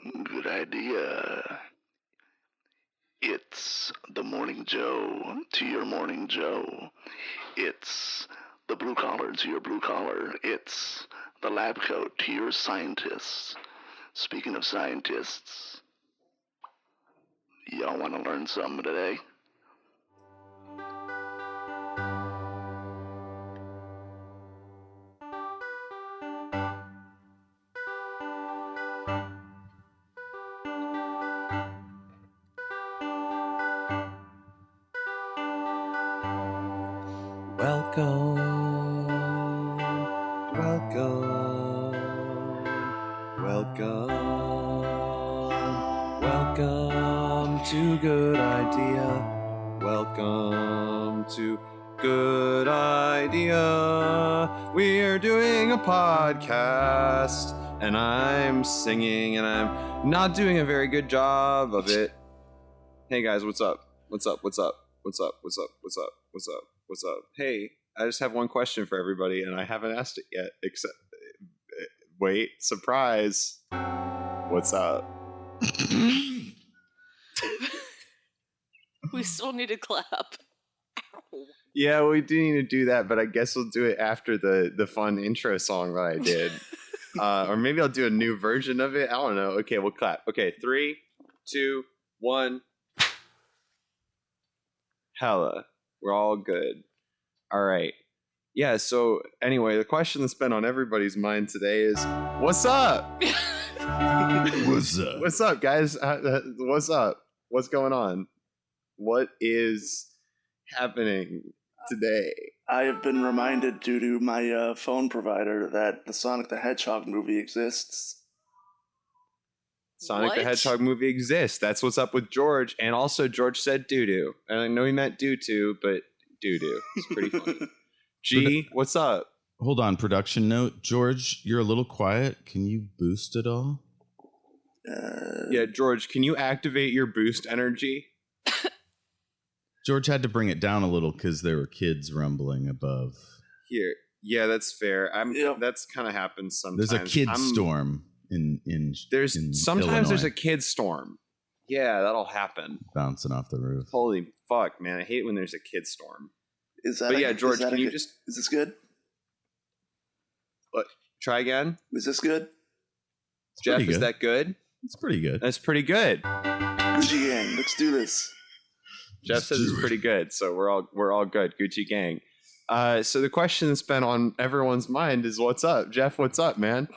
Good idea. It's the Morning Joe to your Morning Joe. It's the blue collar to your blue collar. It's the lab coat to your scientists. Speaking of scientists, y'all want to learn something today? Welcome to Good Idea. Welcome to Good Idea. We're doing a podcast, and I'm singing, and I'm not doing a very good job of it. Hey guys, what's up? What's up? What's up? What's up? What's up? What's up? What's up? What's up? Hey, I just have one question for everybody, and I haven't asked it yet, except... Wait, surprise. What's up? We still need to clap. Ow. Yeah, we do need to do that, but I guess we'll do it after the fun intro song that I did. Or maybe I'll do a new version of it. I don't know. Okay, we'll clap. Okay, 3, 2, 1. Hella. We're all good. All right. Yeah, so anyway, the question that's been on everybody's mind today is, what's up? What's up? What's up, guys? What's up? What's going on? What is happening today? I have been reminded due to my phone provider that the Sonic the Hedgehog movie exists. Sonic the Hedgehog movie exists. That's what's up with George. And also, George said doo-doo. And I know he meant doo-doo, but doo-doo. It's pretty funny. G, what's up? Hold on, production note. George, you're a little quiet. Can you boost it all? Yeah, George, can you activate your boost energy? George had to bring it down a little because there were kids rumbling above. Here. Yeah, that's fair. That's kind of happens sometimes. There's a kid storm in sometimes Illinois. there's a kid storm. Yeah, that'll happen. Bouncing off the roof. Holy fuck, man. I hate when there's a kid storm. George, can you just... Is this good? What? Try again? Is this good? Jeff, is that good? It's pretty good. That's pretty good. Gucci gang, let's do this. Jeff says it's pretty good, so we're all good. Gucci gang. So the question that's been on everyone's mind is, what's up? Jeff, what's up, man?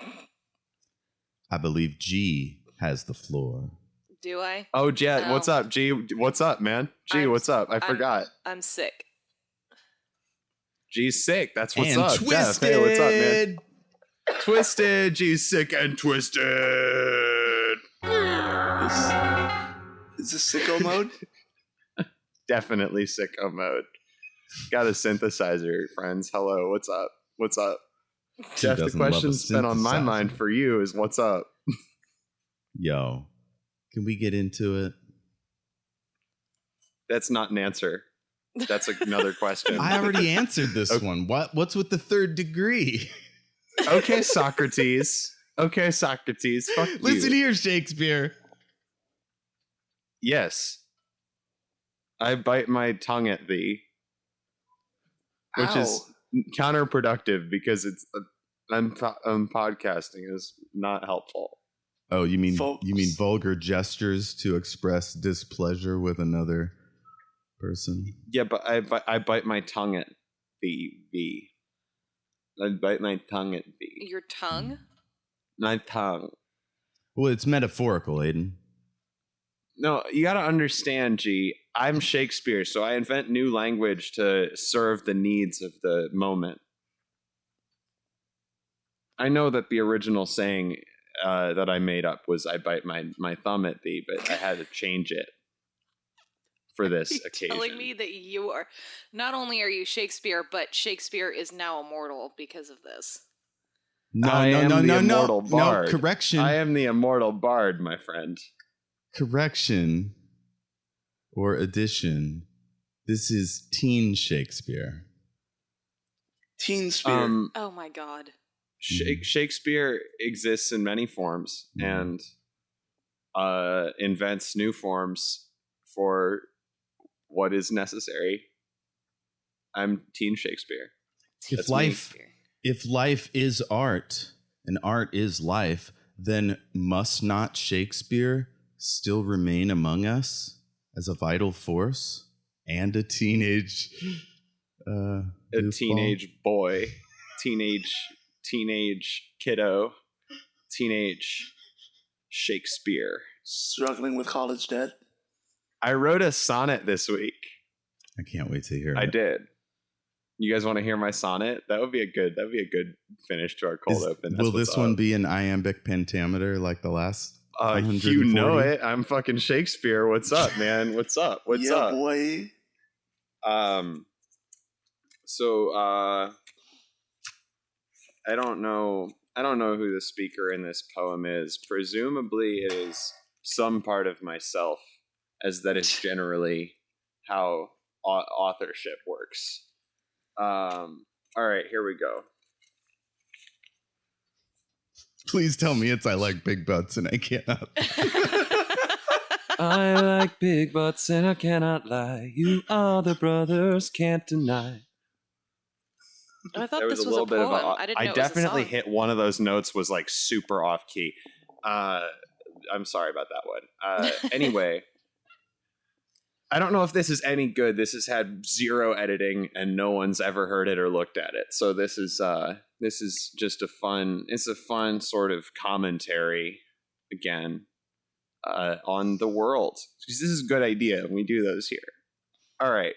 I believe G has the floor. Do I? Oh, Jeff, what's up? G, what's up, man? G, what's up? I forgot. I'm sick. G's sick. That's what's and up. Twisted. Jeff, hey, what's up, man? Twisted. G's sick and twisted. Is this sicko mode? Definitely sicko mode. Got a synthesizer, friends. Hello, what's up? What's up? Jeff, the question's been on my mind for you is, what's up? Yo, can we get into it? That's not an answer. That's another question. I already answered this one. What's with the third degree? Okay, Socrates. Okay, Socrates. Fuck you. Listen here, Shakespeare. Yes. I bite my tongue at thee. Which is counterproductive because it's podcasting is not helpful. Oh, you mean vulgar gestures to express displeasure with another person? Yeah, but I bite my tongue at thee. I bite my tongue at thee. Your tongue? My tongue. Well, it's metaphorical, Aiden. No, you got to understand, G. I'm Shakespeare, so I invent new language to serve the needs of the moment. I know that the original saying that I made up was "I bite my thumb at thee," but I had to change it for this occasion. Telling me that you are not only are you Shakespeare, but Shakespeare is now immortal because of this. No. Correction. I am the immortal bard, my friend. Correction or addition. This is teen Shakespeare. Teen Spear. Oh my God. Shakespeare exists in many forms, and invents new forms for what is necessary. I'm Teen Shakespeare. If life is art and art is life, then must not Shakespeare still remain among us as a vital force and a teenage teenage boy, teenage kiddo, teenage Shakespeare. Struggling with college debt. I wrote a sonnet this week. I can't wait to hear it. I did. You guys want to hear my sonnet? That'd be a good finish to our cold open. Will this one be an iambic pentameter like the last 140? You know it. I'm fucking Shakespeare. What's up, man? What's up? What's up? Yeah, boy. So I don't know who the speaker in this poem is. Presumably it is some part of myself, as that is generally how authorship works. All right, here we go. Please tell me it's I like big butts and I cannot. I like big butts and I cannot lie. You other brothers can't deny. I thought There this was a was little a bit poem. of a. I didn't know I it was a definitely song. hit one of those notes was like super off key. I'm sorry about that one. Anyway, I don't know if this is any good. This has had 0 editing and no one's ever heard it or looked at it. So this is just a fun sort of commentary again on the world. Because this is a good idea and we do those here. All right.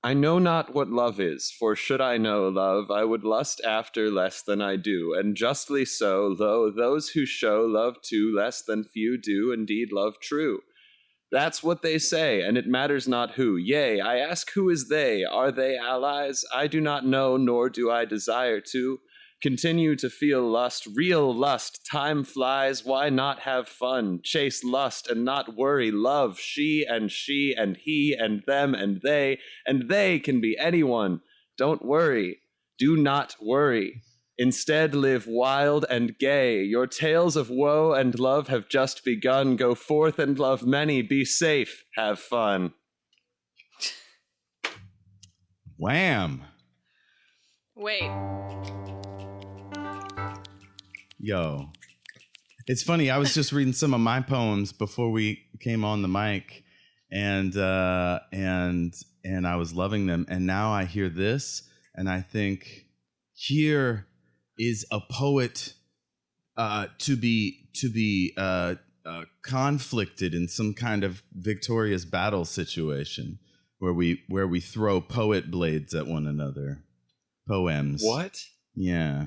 I know not what love is, for should I know love, I would lust after less than I do, and justly so, though those who show love to less than few do indeed love true. That's what they say, and it matters not who. Yea, I ask who is they? Are they allies? I do not know, nor do I desire to. Continue to feel lust, real lust, time flies, why not have fun? Chase lust and not worry, love, she and he and them and they can be anyone. Don't worry, do not worry. Instead live wild and gay, your tales of woe and love have just begun, go forth and love many, be safe, have fun. Wham! Wait. Yo. It's funny, I was just reading some of my poems before we came on the mic and I was loving them, and now I hear this and I think here is a poet to be conflicted in some kind of victorious battle situation where we throw poet blades at one another. Poems. What? Yeah.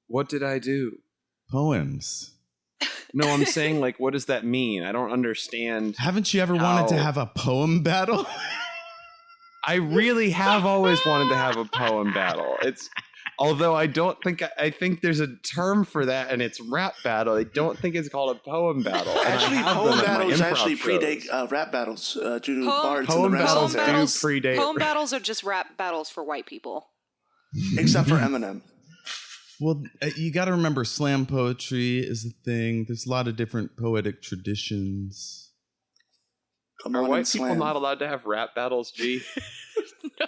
What did I do? Poems. No, I'm saying, like, what does that mean? I don't understand. Haven't you ever wanted to have a poem battle? I really have always wanted to have a poem battle. Although I think there's a term for that, and it's rap battle. I don't think it's called a poem battle. Actually, poem battles actually predate rap battles due to bards and the rest of it. Predate. Poem battles are just rap battles for white people. Except for Eminem. Well, you got to remember slam poetry is a thing. There's a lot of different poetic traditions. Are white people not allowed to have rap battles, G? No.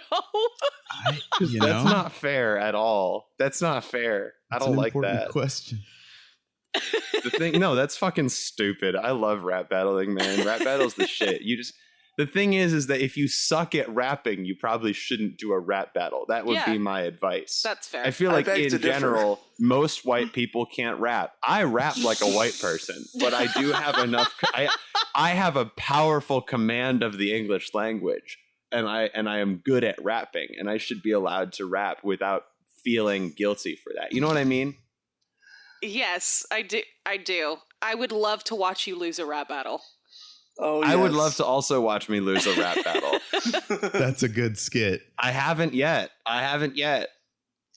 That's not fair at all. That's not fair. I don't like that. Question. That's fucking stupid. I love rap battling, man. Rap battle's the shit. The thing is that if you suck at rapping, you probably shouldn't do a rap battle. That would be my advice. That's fair. I feel like in general, most white people can't rap. I rap like a white person, but I do have enough. I have a powerful command of the English language, and I am good at rapping, and I should be allowed to rap without feeling guilty for that. You know what I mean? Yes, I do. I would love to watch you lose a rap battle. Oh, yes. I would love to also watch me lose a rap battle. That's a good skit. I haven't yet.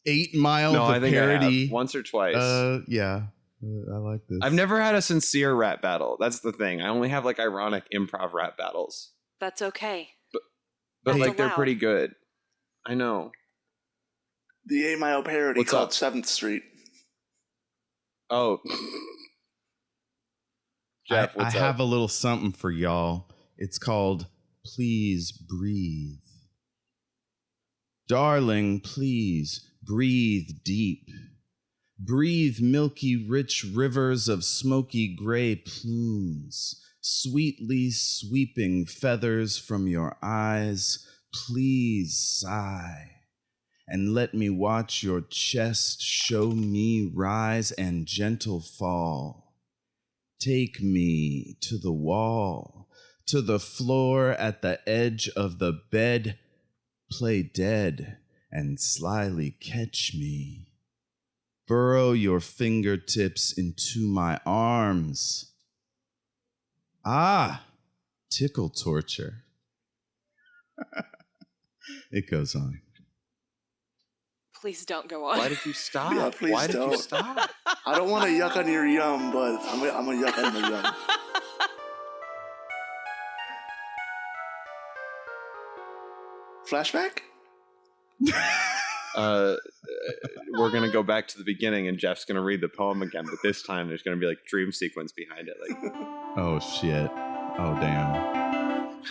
8 Mile, no, the I think parody. I have. Once or twice. Yeah. I like this. I've never had a sincere rap battle. That's the thing. I only have like ironic improv rap battles. That's okay. But That's like they're allowed. pretty good. I know. The 8 Mile parody What's called up? 7th Street. Oh. Jeff, I what's up? have a little something for y'all. It's called Please Breathe. Darling, please breathe deep. Breathe milky, rich rivers of smoky gray plumes, sweetly sweeping feathers from your eyes. Please sigh, and let me watch your chest show me rise and gentle fall. Take me to the wall, to the floor at the edge of the bed. Play dead and slyly catch me. Burrow your fingertips into my arms. Ah, tickle torture. It goes on. Please don't go on. Why did you stop? Yeah, please Why did you don't. stop? I don't want to yuck on your yum, but I'm gonna yuck on the yum. Flashback? We're gonna go back to the beginning, and Jeff's gonna read the poem again. But this time, there's gonna be like dream sequence behind it. Like, Oh, shit. Oh, damn.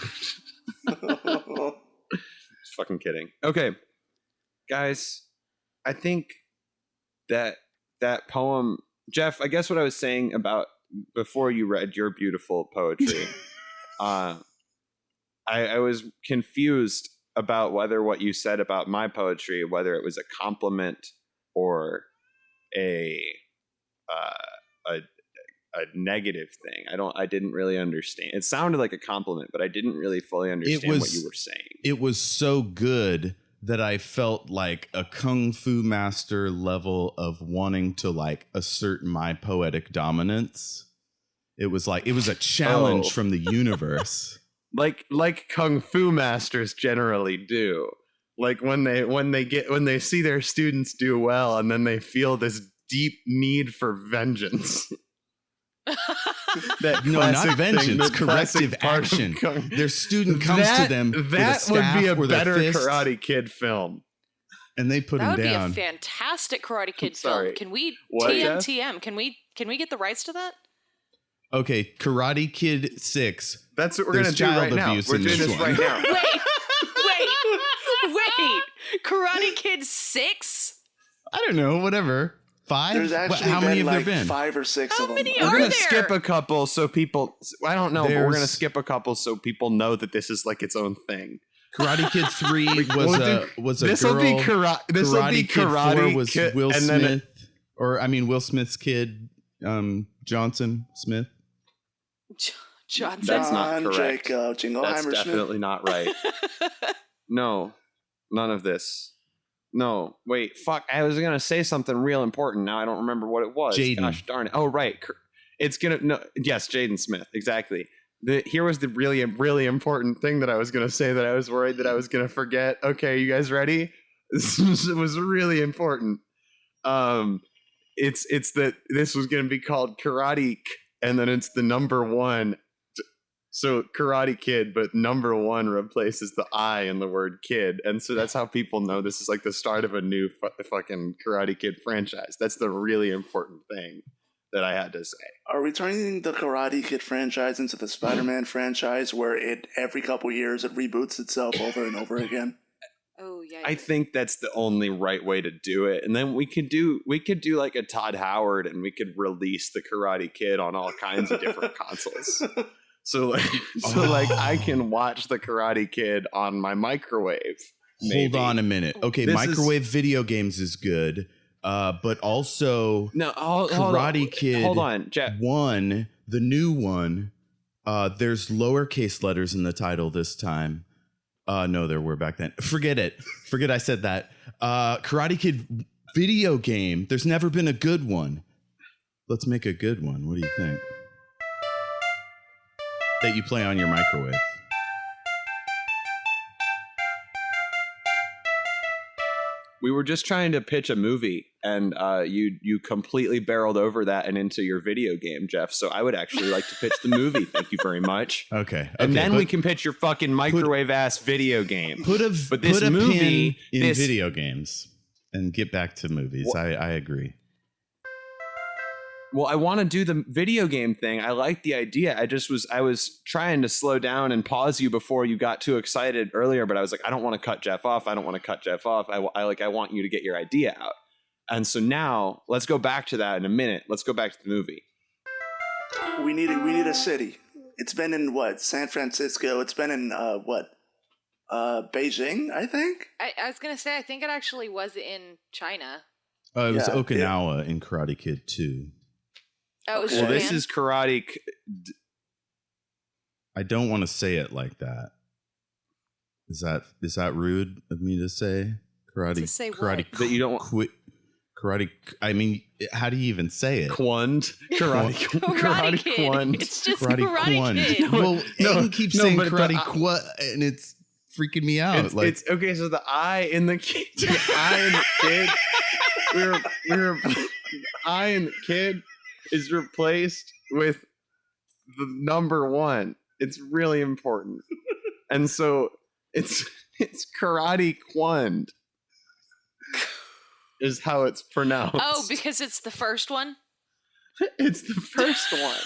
just fucking kidding. Okay, guys, I think that poem, Jeff. I guess what I was saying about before you read your beautiful poetry, I was confused about whether what you said about my poetry, whether it was a compliment or a negative thing. I didn't really understand. It sounded like a compliment, but I didn't really fully understand what you were saying. It was so good that I felt like a kung fu master level of wanting to like assert my poetic dominance. It was a challenge from the universe. Like kung fu masters generally do. Like when they see their students do well, and then they feel this deep need for vengeance. No, not vengeance, corrective action. Their student comes to them. That with a would be a staff or their better fist, Karate Kid film. and they put That him would down. be a fantastic Karate Kid Sorry. film. Can we What, Jeff? TM? Can we get the rights to that? Okay, Karate Kid 6. That's what we're There's gonna do child right now. abuse We're in doing this this one. right now. Wait! Karate Kid 6? I don't know, whatever. 5? There's actually How many been have like there been? 5 or 6 How of them. many We're are gonna there? skip a couple so people. I don't know, but we're gonna There's- skip a couple so people know that this is like its own thing. Karate Kid 3 was a This girl. will be karate. This will be Kid 4 karate. was Kid, Will and then Smith, Will Smith's kid, Johnson Smith. Johnson. That's not John correct. Jacob, that's Jingleheimer Smith. definitely not right. No, none of this. No, wait, fuck. I was gonna say something real important. Now I don't remember what it was. Jaden. Gosh darn it. Oh, right. It's gonna. No, yes, Jaden Smith. Exactly. Here was the really, really important thing that I was gonna say that I was worried that I was gonna forget. Okay, you guys ready? This was really important. It's that this was gonna be called Karate, and then it's the number 1. So Karate Kid, but number 1 replaces the I in the word kid. And so that's how people know this is like the start of a new fucking Karate Kid franchise. That's the really important thing that I had to say. Are we turning the Karate Kid franchise into the Spider-Man franchise where it every couple years it reboots itself over and over again? Oh yeah. I think that's the only right way to do it. And then we could do like a Todd Howard, and we could release the Karate Kid on all kinds of different consoles. So like I can watch the Karate Kid on my microwave. Hold on a minute. Okay, This microwave video games is good, but also No, Karate Kid. Hold on, Jeff. 1, the new one. There's lowercase letters in the title this time. No, there were back then. Forget it. Forget I said that. Karate Kid video game. There's never been a good one. Let's make a good one. What do you think? That you play on your microwave. We were just trying to pitch a movie, and you completely barreled over that and into your video game, Jeff. So I would actually like to pitch the movie. Thank you very much. Okay. And then we can pitch your fucking microwave ass video game. Put a movie pin in video games and get back to movies. I agree. Well, I want to do the video game thing. I like the idea. I was trying to slow down and pause you before you got too excited earlier, but I was like, I don't want to cut Jeff off. I want you to get your idea out. And so now let's go back to that in a minute. Let's go back to the movie. We need a city. It's been in what? San Francisco. It's been in Beijing, I think. I was gonna say I think it actually was in China. It was Yeah, Okinawa in Karate Kid 2. Oh, it was Okay. Well, Japan? this is karate. I don't want to say it like that. Is that rude of me to say? Karate. To say karate. what? That you don't want- Quit. Karate. I mean, how do you even say it? Kwund. Karate Kid. Kwund. It's just Karate Karate Kwon. Kid. Well, Aiden keeps saying but Karate Kwon, and it's freaking me out. It's okay. So the I in the kid, we're I in the kid is replaced with the number 1. It's really important, and so it's Karate Kwund is how it's pronounced. Oh, because it's the first one. It's the first one.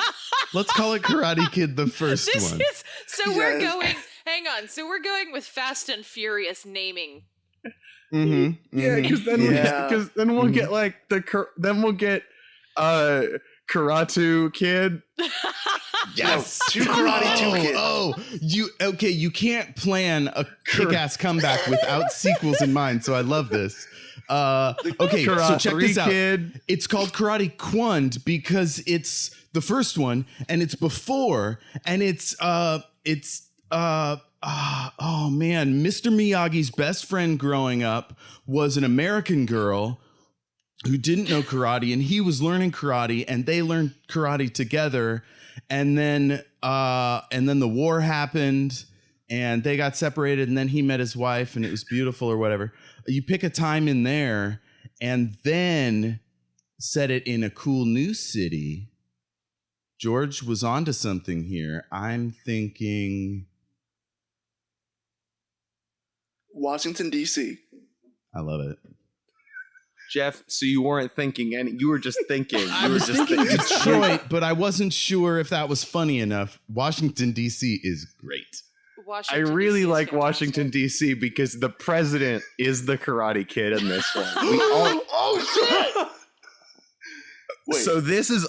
Let's call it Karate Kid, the first This one. is so we're Yes. going. Hang on. So we're going with Fast and Furious naming. Mm-hmm. Yeah, because then we'll get like then we'll get Karatu Kid. Yes, No, 2 Karate 2 Kid. Oh, you can't plan a kick-ass comeback without sequels in mind. So I love this. Okay, so Karate check 3 this out. Kid. It's called Karate Kwund because it's the first one, and it's before, and oh man, Mr. Miyagi's best friend growing up was an American girl who didn't know karate, and he was learning karate, and they learned karate together, and then the war happened, and they got separated, and then he met his wife, and it was beautiful or whatever. You pick a time in there, and then set it in a cool new city. George was onto something here. I'm thinking Washington, D.C. I love it. Jeff, so you weren't thinking any. You were just thinking. I was thinking Detroit, but I wasn't sure if that was funny enough. Washington, D.C. is great. I Washington, really DC is like fantastic. Washington D.C. because the president is the Karate Kid in this one. Wait. So this is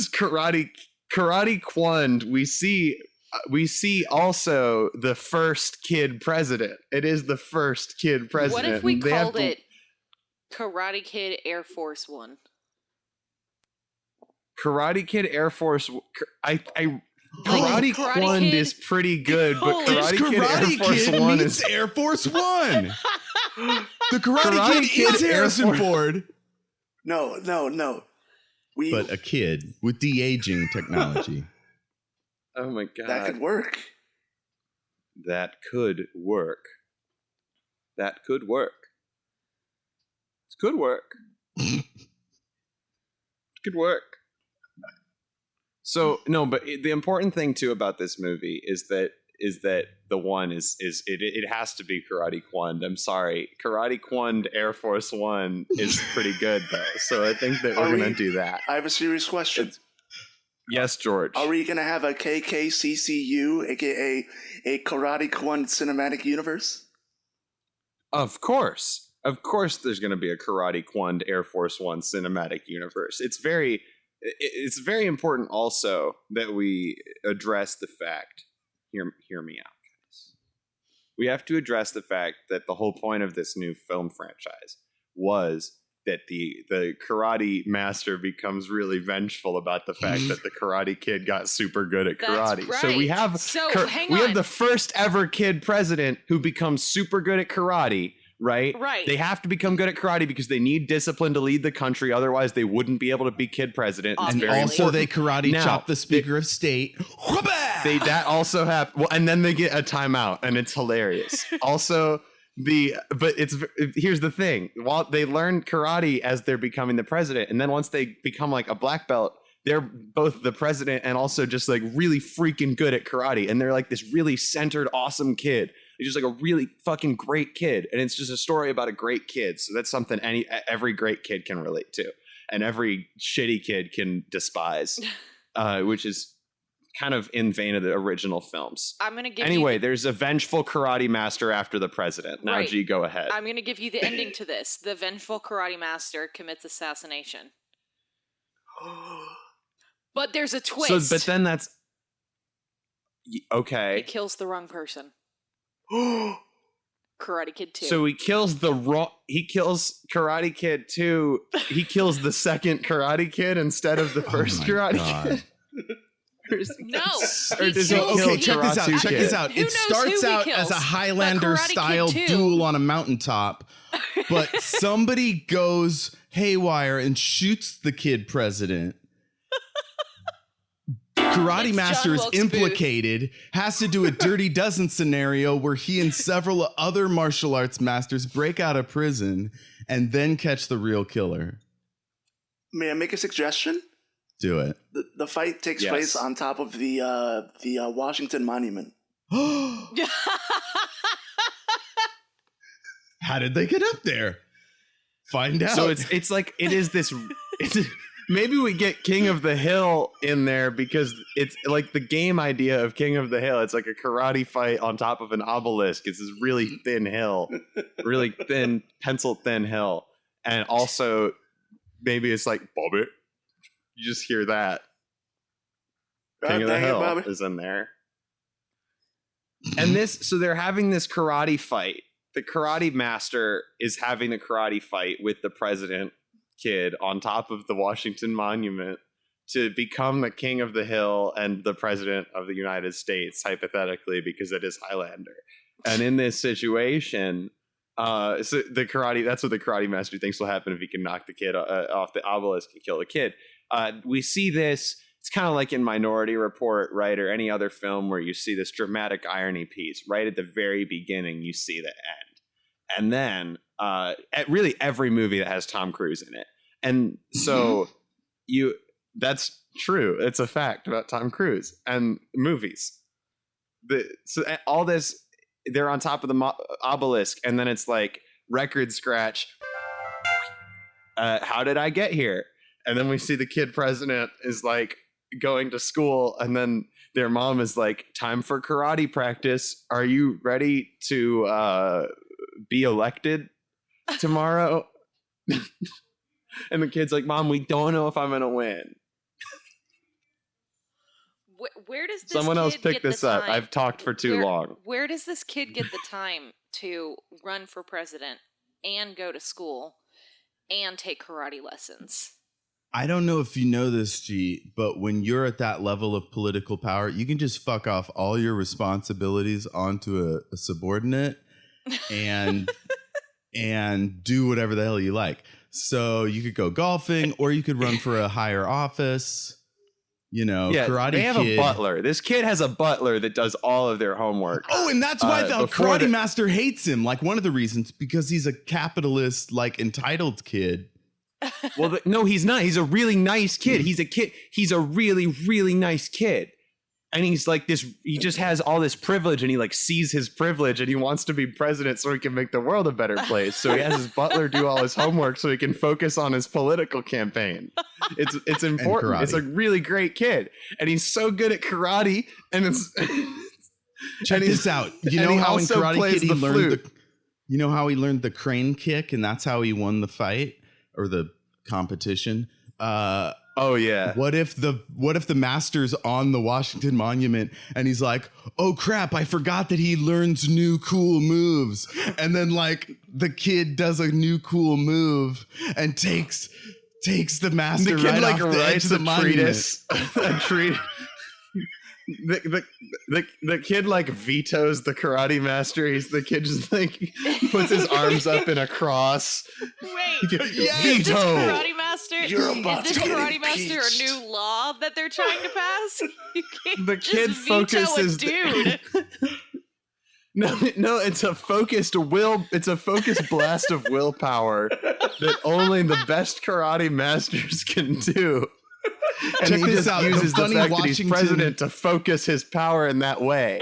Karate Kwund. We see also the first kid president. It is the first kid president. What if we They have called to- it Karate Kid Air Force One? Karate Kid Air Force? Karate Karate Kwund Kid- is pretty good, but Holy Karate Kid Air Force Kid One meets is Air Force One. The Karate, Karate Kid Kid is Air Harrison Force- Ford, No. We but a kid with de-aging technology. Oh my god, that could work. That could work. That could work. It could work. It could work. So no, but the important thing too about this movie is that the one is it has to be Karate Kwund. I'm sorry, Karate Kwund Air Force One is pretty good though. So I think that we're gonna do that. I have a serious question. Yes, George. Are we gonna have a KKCCU, aka a Karate Kwund cinematic universe? Of course, there's going to be a Karate Kwund Air Force One cinematic universe. It's very important also that we address the fact. Hear me out, guys. We have to address the fact that the whole point of this new film franchise was that the Karate Master becomes really vengeful about the fact that the Karate Kid got super good at karate. That's So we right. have Hang we on. have the first ever kid president who becomes super good at karate, right? Right. They have to become good at karate because they need discipline to lead the country. Otherwise, they wouldn't be able to be kid president. It's And And very also, important. they karate Now, chop the Speaker of State. That also happens. Well, and then they get a timeout, and it's hilarious. Also, here's the thing: while they learn karate as they're becoming the president, and then once they become like a black belt, they're both the president and also just like really freaking good at karate, and they're like this really centered, awesome kid. He's just like a really fucking great kid, and it's just a story about a great kid. So that's something every great kid can relate to. and every shitty kid can despise, which is kind of in vein of the original films. I'm gonna give anyway, you there's a vengeful karate master after the president. Now, Right. G, go ahead. I'm gonna give you the ending to this. The vengeful karate master commits assassination. But there's a twist. So, but then that's he okay. kills the wrong person. Karate Kid 2. So he kills Karate Kid 2. He kills the second Karate Kid instead of the first Karate Kid. No. Or he does he kills- kill Okay, check this out. Karate Check Kid? this out. Who It knows starts who he out kills? as a Highlander But Karate Kid style 2. duel on a mountaintop, but somebody goes haywire and shoots the kid president. Karate It's Master John is Wilkes Booth. implicated, has to do a Dirty Dozen scenario where he and several other martial arts masters break out of prison and then catch the real killer. May I make a suggestion? Do it. The fight takes Yes. place on top of the Washington Monument. How did they get up there? Find out. So it's like it is this. Maybe we get King of the Hill in there because it's like the game idea of King of the Hill. It's like a karate fight on top of an obelisk. It's this really thin hill, really thin, pencil thin hill, and also maybe it's like Bobby. You just hear that King of the Dang it, Hill Bobby. is in there, and so they're having this karate fight. The karate master is having the karate fight with the president kid on top of the Washington Monument to become the king of the hill and the president of the United States, hypothetically, because it is Highlander. And in this situation, so the karate, that's what the karate master thinks will happen if he can knock the kid off the obelisk and kill the kid. We see this, it's kind of like in Minority Report, right? Or any other film where you see this dramatic irony piece. Right at the very beginning, you see the end. And then at really every movie that has Tom Cruise in it. And so that's true. It's a fact about Tom Cruise and movies. So all this, they're on top of the obelisk, and then it's like record scratch. How did I get here? And then we see the kid president is like going to school, and then their mom is like, time for karate practice. Are you ready to be elected tomorrow? And the kid's like, Mom, we don't know if I'm gonna win. Where does this Someone kid else pick get the this up. time? I've talked for too long. Where does this kid get the time to run for president and go to school and take karate lessons? I don't know if you know this, G, but when you're at that level of political power, you can just fuck off all your responsibilities onto a subordinate and do whatever the hell you like. So you could go golfing, or you could run for a higher office. You know, Yeah, Karate they have Kid. a butler. This kid has a butler that does all of their homework. Oh, and that's why the before Karate the- Master hates him. Like, one of the reasons, because he's a capitalist, like, entitled kid. Well, no, he's not. He's a really nice kid. He's a kid. He's a really, really nice kid. And he's like this, he just has all this privilege, and he like sees his privilege, and he wants to be president so he can make the world a better place. So he has his butler do all his homework so he can focus on his political campaign. It's important. It's a really great kid. And he's so good at karate, and it's Check this out. You and know he how in also Karate plays Kid he the learned flute. you know how he learned the crane kick, and that's how he won the fight or the competition? Oh yeah. What if the master's on the Washington Monument and he's like, oh crap, I forgot that he learns new cool moves. And then like the kid does a new cool move and takes the master The kid right like off the edge writes of the a monument. treatise. A treatise. The kid like vetoes the karate master. The kid just like puts his arms up in a cross. Wait, Veto. is this Karate Master? You're about is this to get Karate Master impeached. a new law that they're trying to pass? You can't The just kid veto focuses. a dude. No, it's a focused blast of willpower that only the best karate masters can do. And Check he this just out. The uses the funny fact that he's Washington- president to focus his power in that way.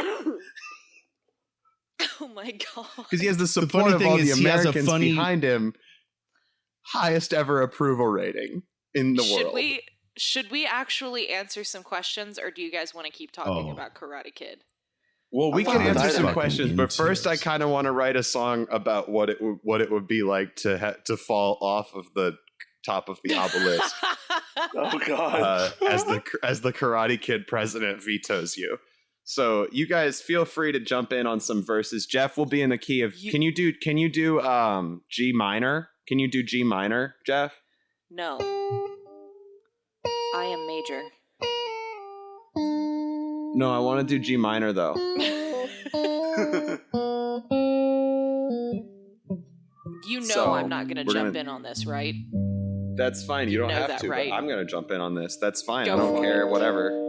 Oh my god. Because he has the support funny of thing all the is he has a Americans funny- behind him. Highest ever approval rating. in the Should world. should we actually answer some questions, or do you guys want to keep talking about Karate Kid? Well, we I'm can fine with answer some either. questions, but first I Ensues. kind of want to write a song about what it would be like to fall off of the top of the obelisk Oh God. as the Karate Kid president vetoes you. So you guys feel free to jump in on some verses. Jeff will be in the key of. Can you do G minor? Can you do G minor, Jeff? No. I am major. No, I want to do G minor though. You know So, I'm not going to we're jump gonna- in on this, right? That's fine. You You don't know have that, to. right? But I'm gonna jump in on this. That's fine. Go I don't for care. it. Whatever.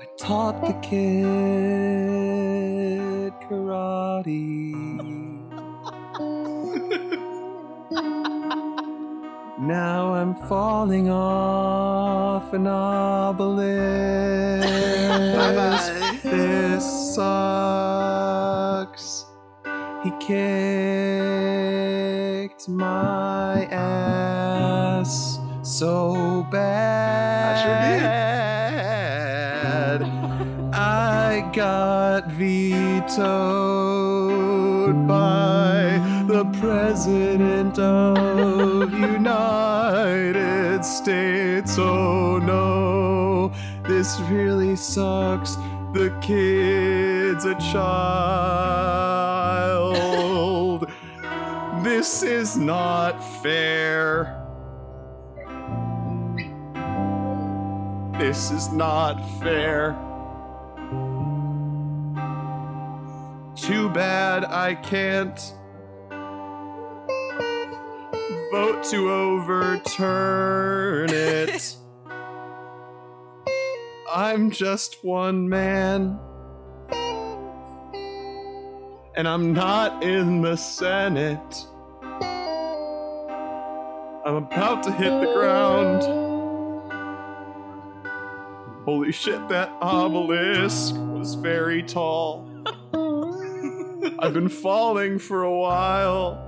I taught the kid karate. Now I'm falling off an obelisk. Bye-bye. This sucks. He kicked my ass so bad. I got vetoed by the President of United States. Oh no, this really sucks. The kid's a child. This is not fair. This is not fair. Too bad I can't vote to overturn it. I'm just one man. And I'm not in the Senate. I'm about to hit the ground. Holy shit, that obelisk was very tall. I've been falling for a while.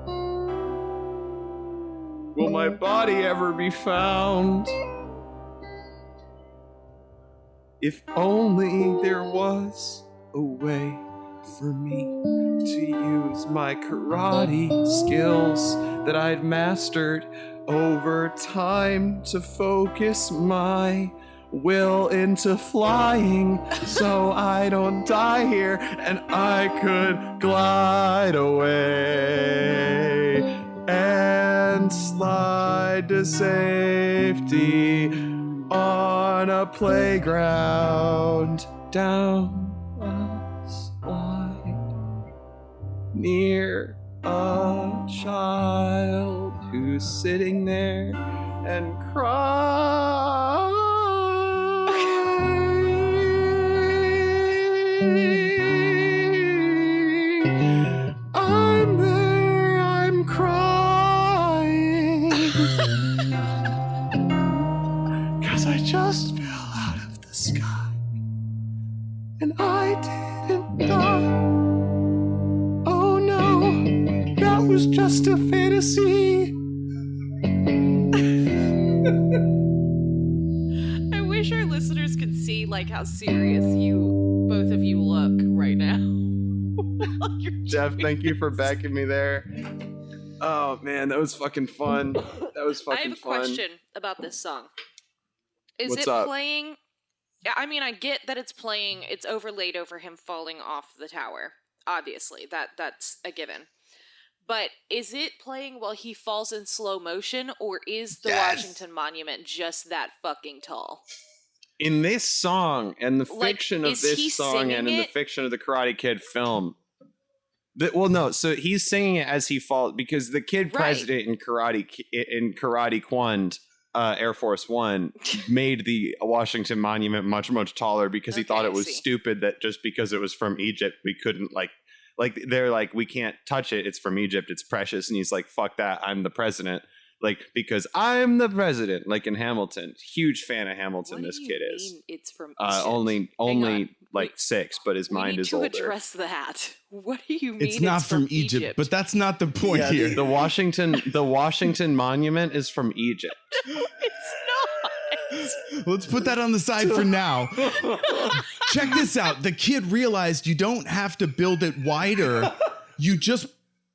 Will my body ever be found? If only there was a way for me to use my karate skills that I'd mastered over time to focus my will into flying so I don't die here and I could glide away and slide to safety on a playground down a slide near a child who's sitting there and crying. I'm there, I'm crying. 'Cause I just fell out of the sky and I didn't die. Oh no, that was just a fantasy. I wish our listeners could see like how serious both of you look right now. Jeff, thank you for backing me there. Oh man, that was fucking fun. That was fucking I have a fun. question about this song. Is What's it up? playing? Yeah, I mean, I get that it's playing. It's overlaid over him falling off the tower. Obviously, that's a given. But is it playing while he falls in slow motion, or is the Yes. Washington Monument just that fucking tall? In this song and the Like, fiction of is he this song and in the singing it? fiction of the Karate Kid film. Well, no, so he's singing it as he falls because the kid Right. president in Karate Kwand Air Force One made the Washington Monument much, much taller because he thought it was stupid that just because it was from Egypt, we couldn't like they're like, we can't touch it. It's from Egypt. It's precious. And he's like, fuck that. I'm the president. Like, because I'm the president, like in Hamilton. Huge fan of Hamilton, this kid is. It's from Egypt? Only like 6, but his mind is older. We need to address that. What do you mean it's not from Egypt? But that's not the point here. The Washington Monument is from Egypt. It's not. Let's put that on the side for now. Check this out. The kid realized you don't have to build it wider. You just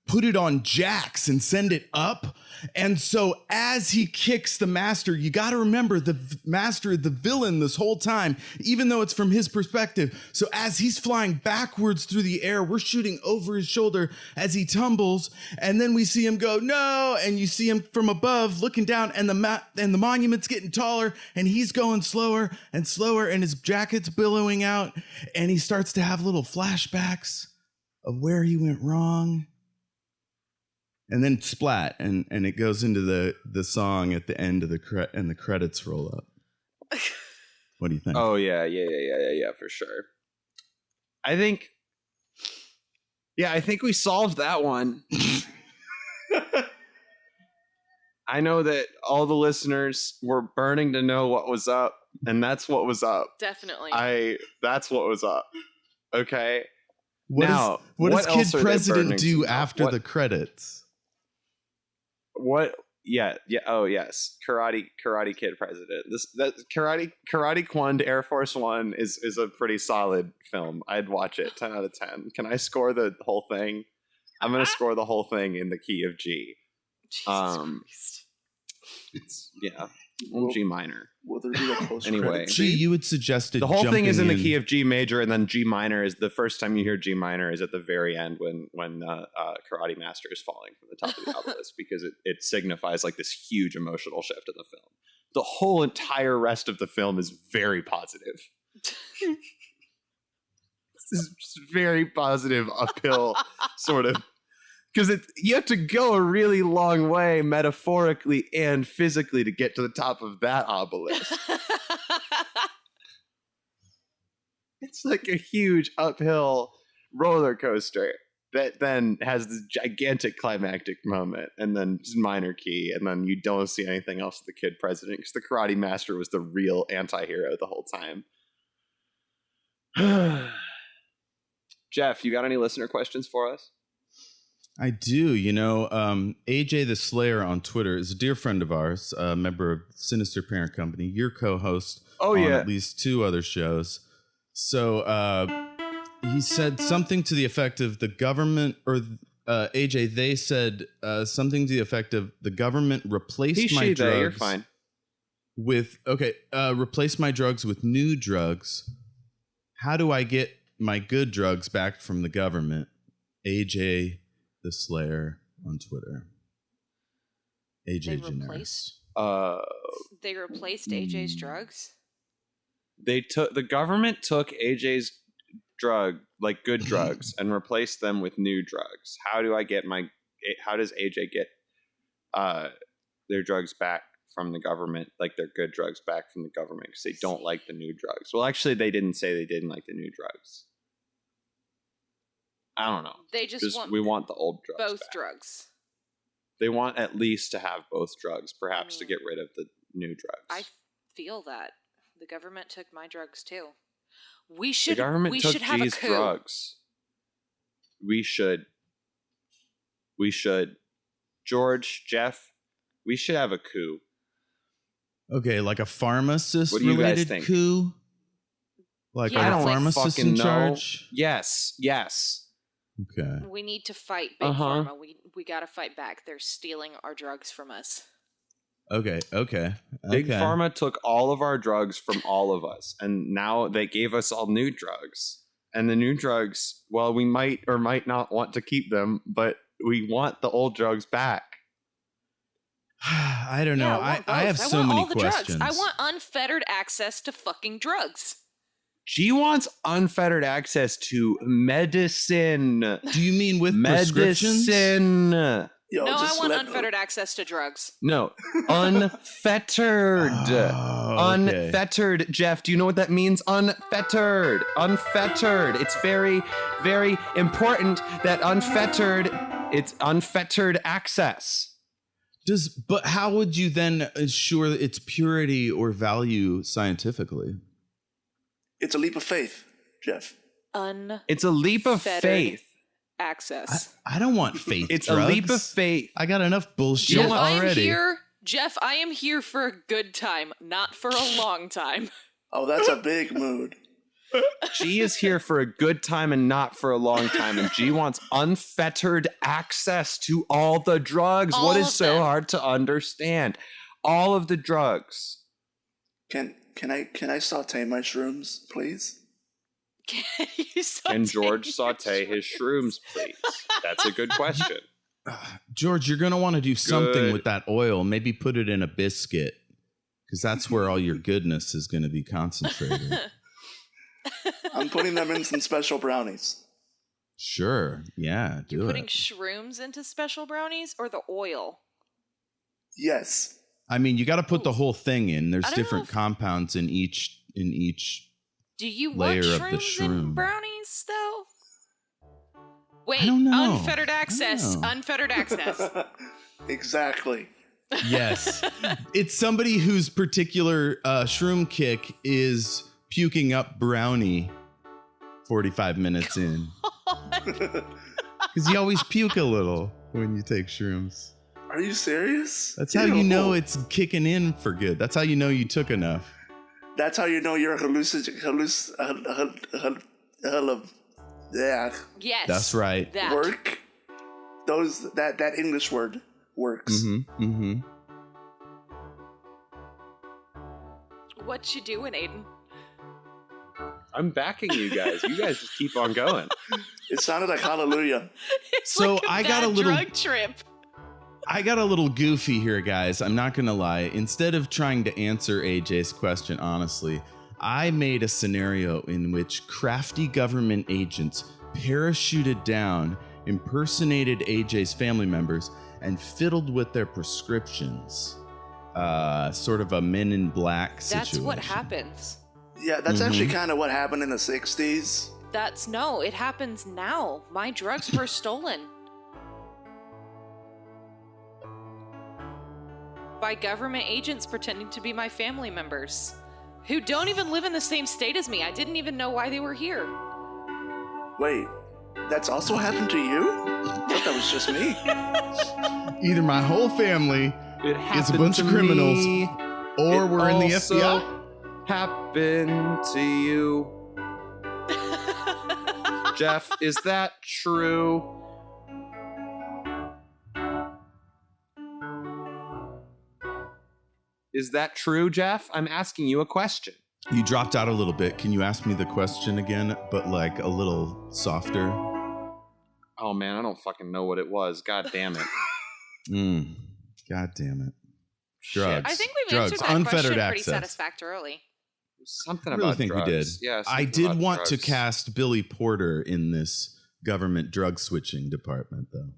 put it on jacks and send it up. And so as he kicks the master, you got to remember the master, the villain this whole time, even though it's from his perspective. So as he's flying backwards through the air, we're shooting over his shoulder as he tumbles. And then we see him go, no. And you see him from above looking down, and the monument's getting taller, and he's going slower and slower, and his jacket's billowing out. And he starts to have little flashbacks of where he went wrong. And then splat, and it goes into the song at the end of and the credits roll up. What do you think? Oh yeah, for sure. I think we solved that one. I know that all the listeners were burning to know what was up, and that's what was up. Definitely. That's what was up. Okay. What does Kid President do after the credits? What? Yeah. Oh, yes. Karate Kid President. That Karate Kwon Air Force One is a pretty solid film. I'd watch it. 10 out of 10. Can I score the whole thing? I'm gonna score the whole thing in the key of G. Jesus Christ. It's G minor. Will there be a post Anyway, G, you had suggested the whole thing is in the key of G major, and then G minor is the first time you hear G minor is at the very end when Karate Master is falling from the top of the obelisk, because it signifies like this huge emotional shift in the film. The whole entire rest of the film is very positive. This is just very positive uphill sort of. Because you have to go a really long way, metaphorically and physically, to get to the top of that obelisk. It's like a huge uphill roller coaster that then has this gigantic climactic moment, and then minor key, and then you don't see anything else of the Kid President, because the Karate Master was the real anti-hero the whole time. Jeff, you got any listener questions for us? I do. AJ the Slayer on Twitter is a dear friend of ours, a member of Sinister Parent Company, your co-host on at least 2 other shows. So he said something to the effect of the government, or AJ, they said something to the effect of the government replaced my drugs. You're fine. Replace my drugs with new drugs. How do I get my good drugs back from the government? AJ the Slayer on Twitter. AJ Generis. They replaced AJ's drugs? The government took AJ's good drugs, and replaced them with new drugs. How does AJ get their drugs back from the government, like their good drugs back from the government, because they don't like the new drugs? Well, actually, they didn't say they didn't like the new drugs. I don't know. They just we want the old drugs both back. Drugs. They want at least to have both drugs, perhaps to get rid of the new drugs. I feel that the government took my drugs too. We should. The government took have G's a coup. drugs. We should. George, Jeff, we should have a coup. Okay, like a pharmacist what do you guys related think? coup? Like a pharmacist in charge? Yes. Okay. We need to fight Big Pharma. We got to fight back. They're stealing our drugs from us. Okay. Big Pharma took all of our drugs from all of us, and now they gave us all new drugs. And the new drugs, well, we might or might not want to keep them, but we want the old drugs back. I don't know. I have so many questions. I want unfettered access to fucking drugs. She wants unfettered access to medicine. Do you mean with prescriptions? Yo, No, I just want let- unfettered access to drugs. No, unfettered. Oh, okay. Unfettered, Jeff. Do you know what that means? Unfettered. Unfettered. It's very, very important that it's unfettered access. But how would you then ensure its purity or value scientifically? It's a leap of faith, Jeff. It's a leap of Fettered faith. access. I don't want faith. It's drugs. a leap of faith. I got enough bullshit Jeff, already. Jeff, I am here for a good time, not for a long time. Oh, that's a big mood. G is here for a good time and not for a long time, and G wants unfettered access to all the drugs. All What is of so them. hard to understand? All of the drugs. Can I saute my shrooms, please? Can you Can George your saute his shrooms, please? That's a good question. George, you're going to want to do something Good. with that oil. Maybe put it in a biscuit, because that's where all your goodness is going to be concentrated. I'm putting them in some special brownies. Sure. Yeah, do You're it. putting shrooms into special brownies or the oil? Yes. I mean, you got to put the whole thing in. There's I don't know different if- compounds in each Do you layer want of the shrooms in shroom. brownies, though? Wait, don't know. unfettered access. I don't know. Unfettered access. Exactly. Yes. It's somebody whose particular shroom kick is puking up brownie 45 minutes in. Because you always puke a little when you take shrooms. Are you serious? That's how you know Ew. it's kicking in for good. That's how you know you took enough. That's how you know you're yeah. Yes. That's right. That. Work. That English word works. Mm-hmm. Mm-hmm. What you doing, Aiden? I'm backing you guys. You guys just keep on going. It sounded like hallelujah. It's So like a I got bad a little- drug trip. I got a little goofy here, guys. I'm not going to lie. Instead of trying to answer AJ's question honestly, I made a scenario in which crafty government agents parachuted down, impersonated AJ's family members, and fiddled with their prescriptions. Sort of a Men in Black situation. That's what happens. Yeah, that's actually kind of what happened in the 60s. It happens now. My drugs were stolen. By government agents pretending to be my family members. Who don't even live in the same state as me. I didn't even know why they were here. Wait, that's also happened to you? I thought that was just me. Either my whole family It is a happened bunch to of criminals, me. or It we're in the also FBI. happened to you. Jeff, is that true? Is that true, Jeff? I'm asking you a question. You dropped out a little bit. Can you ask me the question again, but like a little softer? Oh man, I don't fucking know what it was. God damn it. God damn it. Shit. Drugs. I think we've Drugs. answered that Unfettered question pretty access. satisfactorily. Something I really about think drugs. we did. Yeah, I something did about want to drugs. cast Billy Porter in this government drug switching department, though.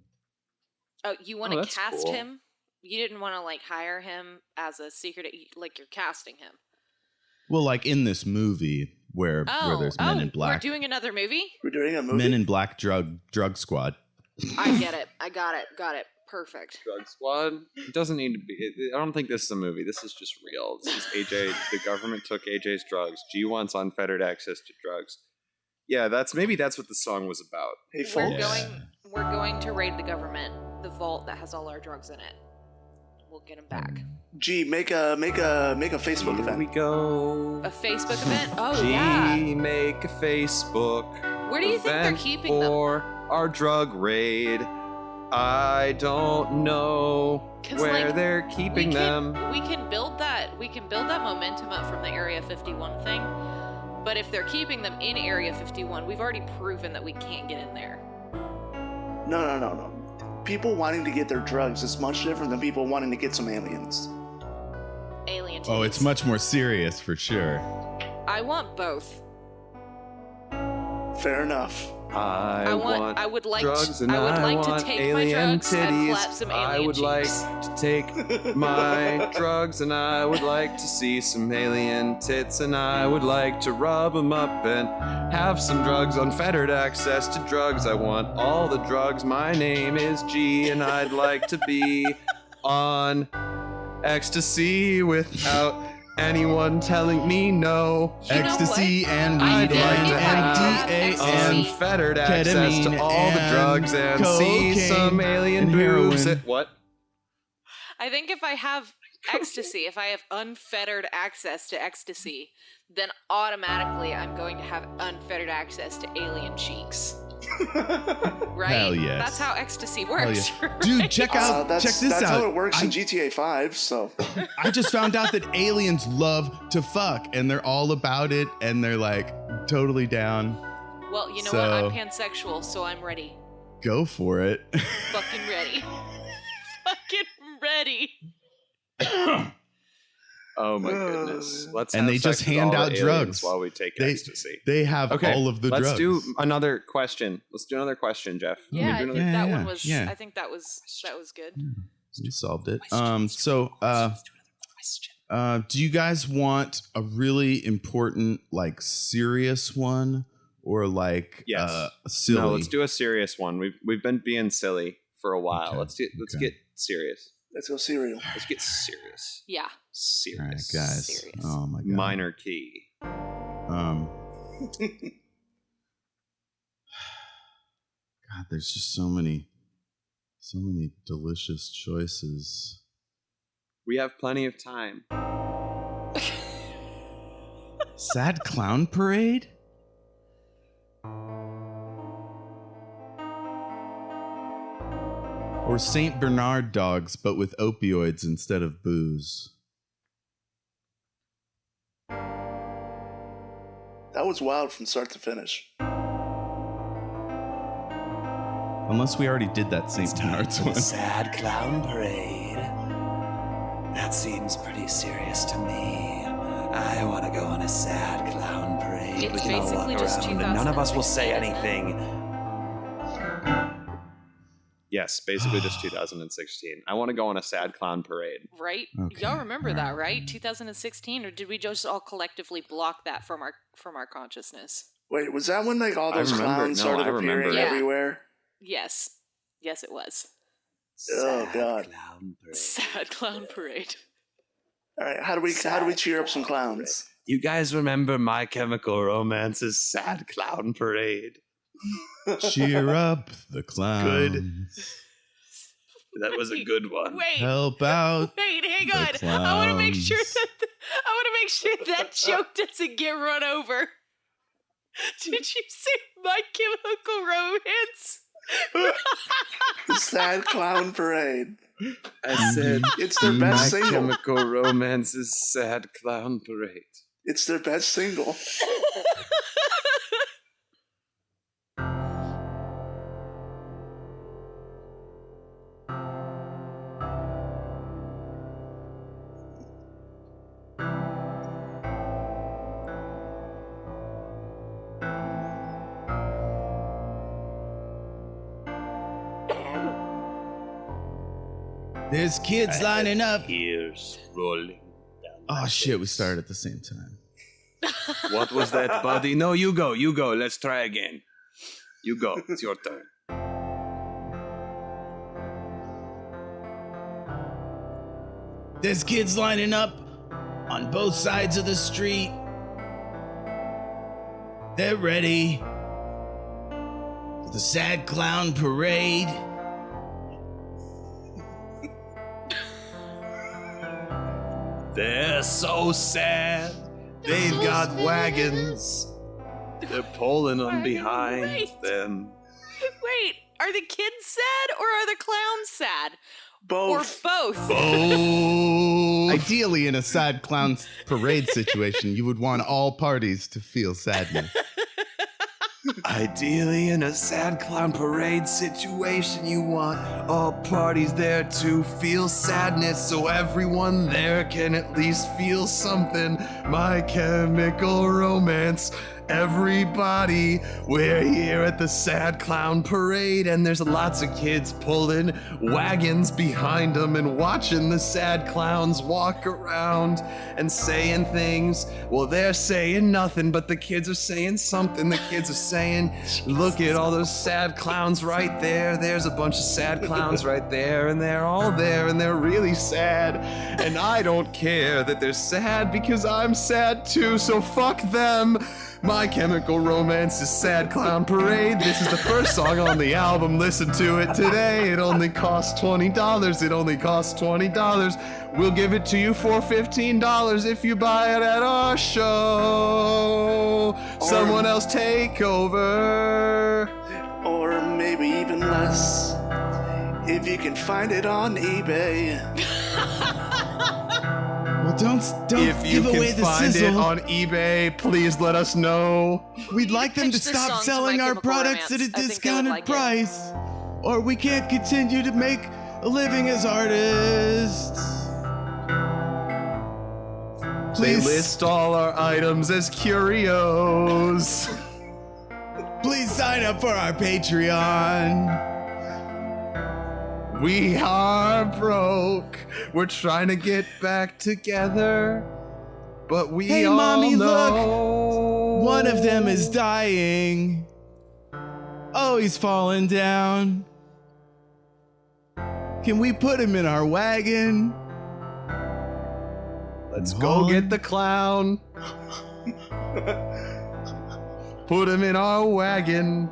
Oh, you want Oh, to that's cast cool. him? You didn't want to like hire him as a secret, like you're casting him. Well, like in this movie where there's Men in Black. We're doing another movie? We're doing a movie. Men in Black drug squad. I get it. I got it. Perfect. Drug Squad. It doesn't need to be. I don't think this is a movie. This is just real. This is AJ. The government took AJ's drugs. G wants unfettered access to drugs. Yeah, that's what the song was about. Hey, We're folks. we're going to raid the government, the vault that has all our drugs in it. We'll get them back. G, make a Facebook Here we event. go. A Facebook event? Oh G, yeah. make a Facebook. Where do you think they're event keeping them? for our drug raid? I don't know 'Cause, where like, they're keeping them. We can build that momentum up from the Area 51 thing. But if they're keeping them in Area 51, we've already proven that we can't get in there. No. People wanting to get their drugs is much different than people wanting to get some aliens. Alien Oh, it's titties. much more serious for sure. I want both. Fair enough. I would like drugs to, and I would like to want take my alien drugs and titties. clap some alien I would cheeks. like to take my drugs and I would like to see some alien tits and I would like to rub them up and have some drugs, unfettered access to drugs. I want all the drugs. My name is G and I'd like to be on ecstasy without anyone telling me no. You know Ecstasy what? and I'd weed like and to have ecstasy. unfettered access to ketamine all the and drugs and see cocaine some alien and boobs. heroin. What? I think if I have ecstasy, if I have unfettered access to ecstasy, then automatically I'm going to have unfettered access to alien cheeks. Right? Hell yes. That's how ecstasy Hell works. yeah. right? Dude, check this That's out. how it works in I- GTA 5. So I just found out that aliens love to fuck and they're all about it and they're like totally down. Well, you know So- what? I'm pansexual, so I'm ready. Go for it. Fucking ready. Fucking ready. Oh my goodness. Let's And have they just sex with hand all out the drugs. aliens while we take They- ecstasy. They have Okay, all of the let's drugs. do another question. Let's do another question, Jeff. Yeah, I Can we think do that Yeah, one was. yeah. I think that was good. We solved it. Do you guys want a really important, like, serious one, or like Yes. silly? No, let's do a serious one. We've been being silly for a while. Okay, Let's okay. get serious. let's go cereal. Let's get serious. Yeah. All right, Serious. guys. Serious. Oh my god. Minor key. God, there's just so many delicious choices. We have plenty of time. Sad Clown Parade? Or St. Bernard dogs, but with opioids instead of booze. That was wild from start to finish. Unless we already did that St. Bernard's one. Sad Clown Parade. That seems pretty serious to me. I want to go on a sad clown parade. It's We can all walk basically just around and none of us will say 2016. anything. Yes, basically just 2016. I want to go on a sad clown parade. Right? Okay, Y'all remember all that, right. right? 2016, or did we just all collectively block that from our consciousness? Wait, was that when like all I those remember- clowns no, started I remember appearing that. everywhere? Yes. Yes, it was. Oh, Sad God. Clown parade. Sad clown parade. All right, how do we cheer up some clowns? You guys remember My Chemical Romance's Sad Clown Parade? Cheer up the clowns. That was a good one. Wait. Help out. Wait, hang the on. I want to make sure clowns. that joke doesn't get run over. Did you say My Chemical Romance? Sad Clown Parade. I said It's their My best single. Chemical Romance's sad clown parade. It's their best single. There's kids lining up. Tears rolling down my Oh shit, we face. started at the same time. What was that, buddy? No, you go. Let's try again. You go. It's your turn. There's kids lining up on both sides of the street. They're ready for the Sad Clown Parade. They're so sad. They've so got sad. wagons. They're pulling them Wagon, behind right. them. Wait, are the kids sad or are the clowns sad? Both. Or both? Both. Ideally, in a Sad Clown Parade situation, you would want all parties to feel sadness. Ideally, in a sad clown parade situation, you want all parties there to feel sadness so everyone there can at least feel something. My Chemical Romance Everybody, we're here at the Sad Clown Parade, and there's lots of kids pulling wagons behind them and watching the sad clowns walk around and saying things. Well, they're saying nothing, but the kids are saying something. The kids are saying, look at all those sad clowns right there. There's a bunch of sad clowns right there, and they're all there, and they're really sad. And I don't care that they're sad because I'm sad too, so fuck them. My Chemical Romance is Sad Clown Parade. This is the first song on the album. Listen to it today. It only costs $20. It only costs $20. We'll give it to you for $15 if you buy it at our show. Someone else take over. Or maybe even less, if you can find it on eBay. Well, don't If you give away can the find sizzle. it on eBay, please let us know. We'd like them to pitch this stop song to selling My our Chemical products at Romance. a I think they would discounted like it. price, or we can't continue to make a living as artists. They Please, list all our items as curios. please sign up for our Patreon. We are broke. We're trying to get back together, but we Hey, all Mommy, look. know One of them is dying. Oh, he's falling down. Can we put him in our wagon? Let's go get the clown. Put him in our wagon.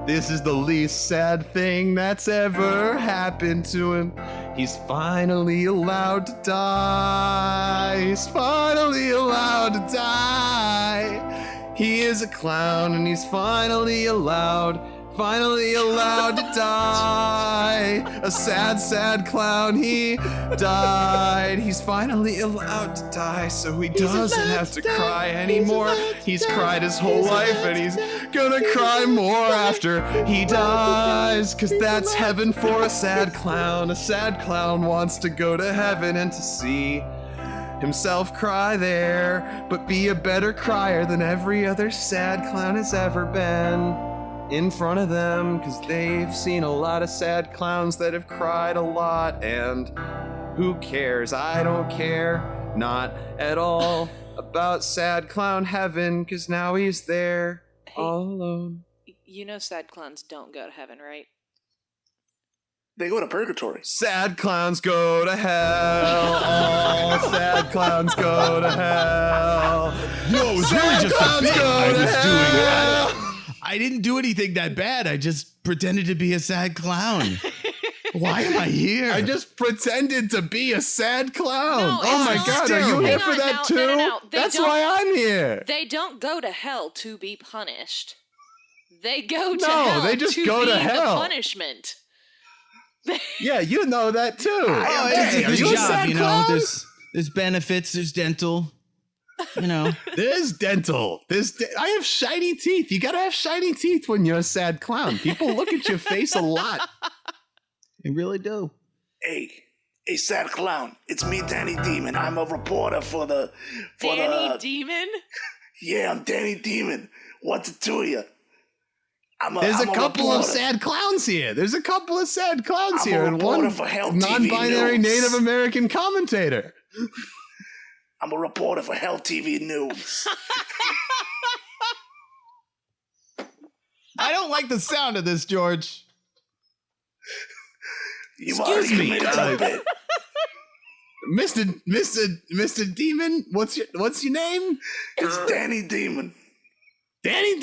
This is the least sad thing that's ever happened to him. He's finally allowed to die. He's finally allowed to die. He is a clown and he's finally allowed to die. A sad, sad clown, he died. He's finally allowed to die, so he doesn't have to cry anymore. He's cried his whole life and he's gonna cry more after he dies, cause that's heaven for a sad clown. A sad clown wants to go to heaven and to see himself cry there, but be a better crier than every other sad clown has ever been in front of them, because they've seen a lot of sad clowns that have cried a lot, and who cares? I don't care, not at all, about sad clown heaven, because now he's there all alone. You know sad clowns don't go to heaven, right? They go to purgatory. Sad clowns go to hell. All sad clowns go to hell. No, it was really Sad just a clowns bit go I to was doing. hell. I didn't do anything that bad. I just pretended to be a sad clown. Why am I here? I just pretended to be a sad clown. No, Oh my it's god, not- are you Hang here on, for that no, too? no. They That's don't- why I'm here. They don't go to hell to be punished. They go to No, hell they just to go to be hell. the punishment. Yeah, you know that too. Oh, it's Hey, a are good you a job, sad you know. clown? There's benefits, there's dental. You know. There's dental. I have shiny teeth. You gotta have shiny teeth when you're a sad clown. People look at your face a lot. They really do. Hey, sad clown. It's me, Danny Demon. I'm a reporter for the. Danny Demon? Yeah, I'm Danny Demon. What's it to you? There's I'm a couple of reporter. sad clowns here. There's a couple of sad clowns I'm a here, and reporter one for Hell TV non-binary News. Native American commentator. I'm a reporter for Hell TV News. I don't like the sound of this, George. You've Excuse already me, committed to the bit. Mr. Demon, what's your name? It's Danny Demon. Danny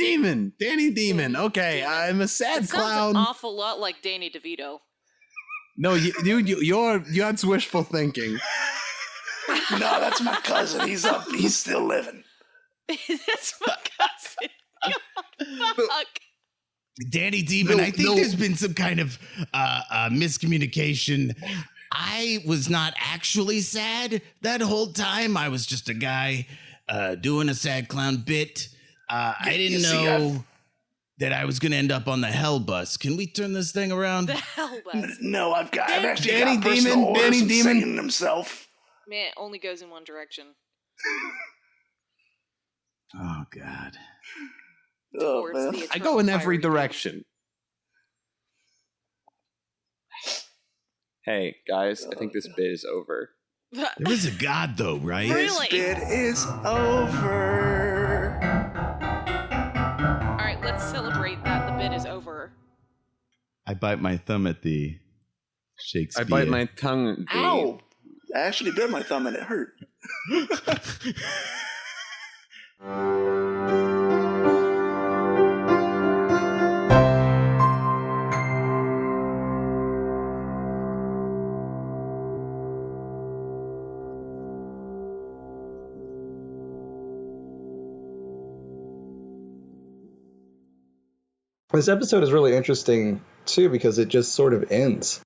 Demon. Okay, I'm a sad It sounds clown. an awful lot like Danny DeVito. No, that's wishful thinking. No, that's my cousin. He's up. He's still living. That's my cousin. Fuck. Danny Demon, I think no. there's been some kind of miscommunication. I was not actually sad that whole time. I was just a guy doing a sad clown bit. I didn't know that I was going to end up on the hell bus. Can we turn this thing around? The hell was. No, I've actually Danny got personal Demon, orders Danny from Demon. singing himself. Man, it only goes in one direction. Oh, God. Oh, towards man. the I go in eternal every fiery doom. direction. Hey, guys, I think this bit is over. There is a God, though, right? Really? This bit is over. All right, let's celebrate that the bit is over. I bite my thumb at the Shakespeare. I bite my tongue. Ow! I actually bit my thumb and it hurt. This episode is really interesting too because it just sort of ends.